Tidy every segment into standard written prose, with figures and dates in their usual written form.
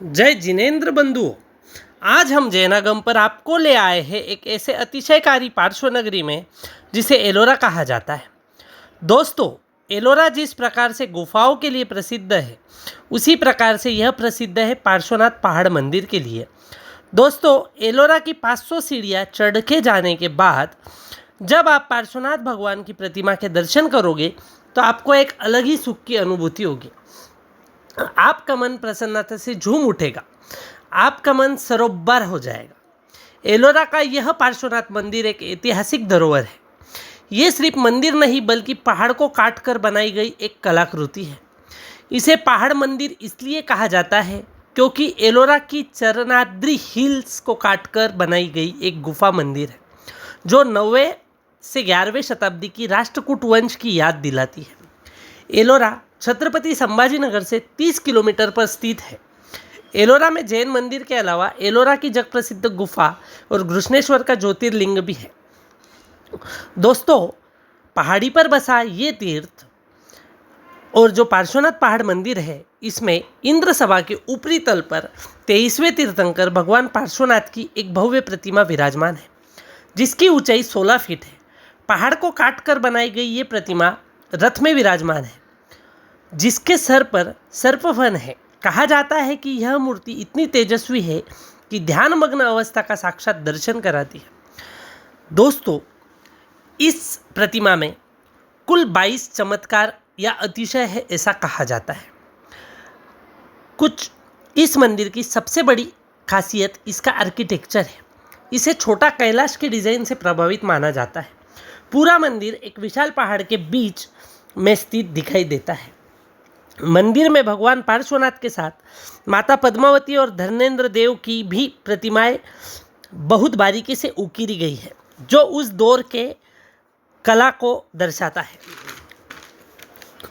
जय जिनेंद्र बंधुओं। आज हम जैनागम पर आपको ले आए हैं एक ऐसे अतिशयकारी पार्श्व नगरी में जिसे एलोरा कहा जाता है। दोस्तों, एलोरा जिस प्रकार से गुफाओं के लिए प्रसिद्ध है, उसी प्रकार से यह प्रसिद्ध है पार्श्वनाथ पहाड़ मंदिर के लिए। दोस्तों, एलोरा की 500 सीढ़ियाँ चढ़ के जाने के बाद जब आप पार्श्वनाथ भगवान की प्रतिमा के दर्शन करोगे तो आपको एक अलग ही सुख की अनुभूति होगी। आपका मन प्रसन्नता से झूम उठेगा, आपका मन सरोबर हो जाएगा। एलोरा का यह पार्श्वनाथ मंदिर एक ऐतिहासिक धरोहर है। ये सिर्फ मंदिर नहीं बल्कि पहाड़ को काट कर बनाई गई एक कलाकृति है। इसे पहाड़ मंदिर इसलिए कहा जाता है क्योंकि एलोरा की चरनाद्री हिल्स को काटकर बनाई गई एक गुफा मंदिर है जो 9वें से 11वें शताब्दी की राष्ट्रकूट वंश की याद दिलाती है। एलोरा छत्रपति संभाजीनगर से 30 किलोमीटर पर स्थित है। एलोरा में जैन मंदिर के अलावा एलोरा की जग प्रसिद्ध गुफा और घृष्णेश्वर का ज्योतिर्लिंग भी है। दोस्तों, पहाड़ी पर बसा ये तीर्थ और जो पार्श्वनाथ पहाड़ मंदिर है, इसमें इंद्र सभा के ऊपरी तल पर 23वें तीर्थंकर भगवान पार्श्वनाथ की एक भव्य प्रतिमा विराजमान है जिसकी ऊंचाई 16 फीट है। पहाड़ को काट कर बनाई गई ये प्रतिमा रथ में विराजमान है जिसके सर पर सर्पफन है। कहा जाता है कि यह मूर्ति इतनी तेजस्वी है कि ध्यानमग्न अवस्था का साक्षात दर्शन कराती है। दोस्तों, इस प्रतिमा में कुल 22 चमत्कार या अतिशय है ऐसा कहा जाता है। इस मंदिर की सबसे बड़ी खासियत इसका आर्किटेक्चर है। इसे छोटा कैलाश के डिज़ाइन से प्रभावित माना जाता है। पूरा मंदिर एक विशाल पहाड़ के बीच में स्थित दिखाई देता है। मंदिर में भगवान पार्श्वनाथ के साथ माता पद्मावती और धर्मेंद्र देव की भी प्रतिमाएं बहुत बारीकी से उकेरी गई है जो उस दौर के कला को दर्शाता है।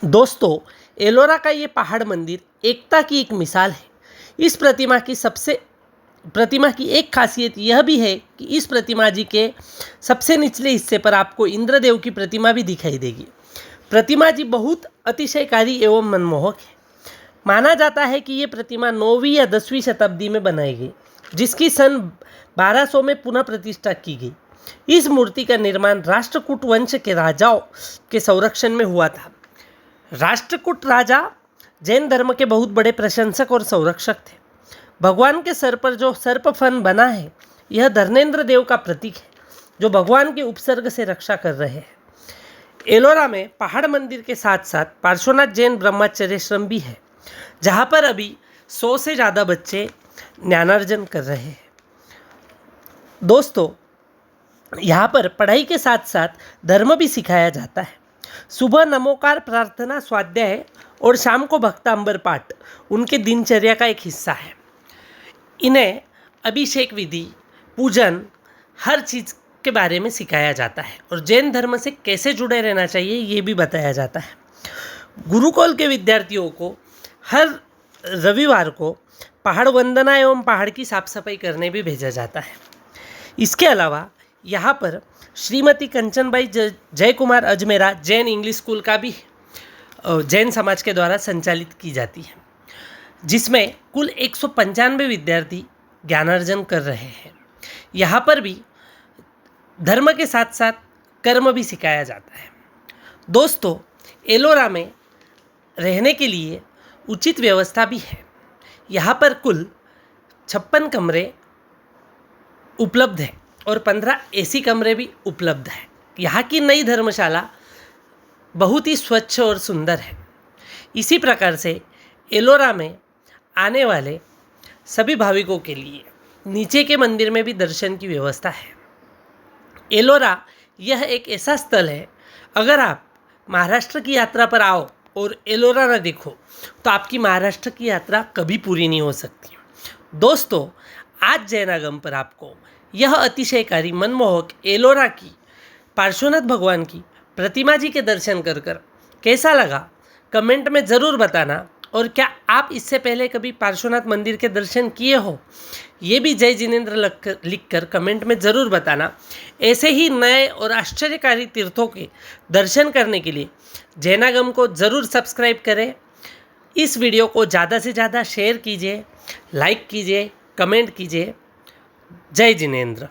दोस्तों, एलोरा का ये पहाड़ मंदिर एकता की एक मिसाल है। इस प्रतिमा की एक खासियत यह भी है कि इस प्रतिमा जी के सबसे निचले हिस्से पर आपको इंद्रदेव की प्रतिमा भी दिखाई देगी। प्रतिमा जी बहुत अतिशयकारी एवं मनमोहक है। माना जाता है कि ये प्रतिमा 9वीं या 10वीं शताब्दी में बनाई गई जिसकी सन 1200 में पुनः प्रतिष्ठा की गई। इस मूर्ति का निर्माण राष्ट्रकूट वंश के राजाओं के संरक्षण में हुआ था। राष्ट्रकूट राजा जैन धर्म के बहुत बड़े प्रशंसक और संरक्षक थे। भगवान के सर पर जो सर्पफन बना है, यह धर्मेंद्र देव का प्रतीक है जो भगवान के उपसर्ग से रक्षा कर रहे हैं। एलोरा में पहाड़ मंदिर के साथ साथ पार्श्वनाथ जैन ब्रह्मचर्याश्रम भी है जहाँ पर अभी 100 से ज़्यादा बच्चे ज्ञानार्जन कर रहे हैं। दोस्तों, यहाँ पर पढ़ाई के साथ साथ धर्म भी सिखाया जाता है। सुबह नमोकार प्रार्थना स्वाध्याय और शाम को भक्तांबर पाठ उनके दिनचर्या का एक हिस्सा है। इन्हें अभिषेक विधि, पूजन, हर चीज़ के बारे में सिखाया जाता है और जैन धर्म से कैसे जुड़े रहना चाहिए ये भी बताया जाता है। गुरुकुल के विद्यार्थियों को हर रविवार को पहाड़ वंदना एवं पहाड़ की साफ सफाई करने भी भेजा जाता है। इसके अलावा यहाँ पर श्रीमती कंचनबाई जय कुमार अजमेरा जैन इंग्लिश स्कूल का भी जैन समाज के द्वारा संचालित की जाती है जिसमें कुल 195 विद्यार्थी ज्ञानार्जन कर रहे हैं। यहाँ पर भी धर्म के साथ साथ कर्म भी सिखाया जाता है। दोस्तों, एलोरा में रहने के लिए उचित व्यवस्था भी है। यहाँ पर कुल 56 कमरे उपलब्ध हैं और 15 एसी कमरे भी उपलब्ध हैं। यहाँ की नई धर्मशाला बहुत ही स्वच्छ और सुंदर है। इसी प्रकार से एलोरा में आने वाले सभी भाविकों के लिए नीचे के मंदिर में भी दर्शन की व्यवस्था है। एलोरा यह एक ऐसा स्थल है, अगर आप महाराष्ट्र की यात्रा पर आओ और एलोरा न देखो तो आपकी महाराष्ट्र की यात्रा कभी पूरी नहीं हो सकती। दोस्तों, आज जैनागम पर आपको यह अतिशयकारी मनमोहक एलोरा की पार्श्वनाथ भगवान की प्रतिमा जी के दर्शन कर कैसा लगा कमेंट में ज़रूर बताना। और क्या आप इससे पहले कभी पार्श्वनाथ मंदिर के दर्शन किए हो, ये भी जय जिनेंद्र लिखकर कमेंट में ज़रूर बताना। ऐसे ही नए और आश्चर्यकारी तीर्थों के दर्शन करने के लिए जैनागम को ज़रूर सब्सक्राइब करें। इस वीडियो को ज़्यादा से ज़्यादा शेयर कीजिए लाइक कीजिए, कमेंट कीजिए। जय जिनेंद्र।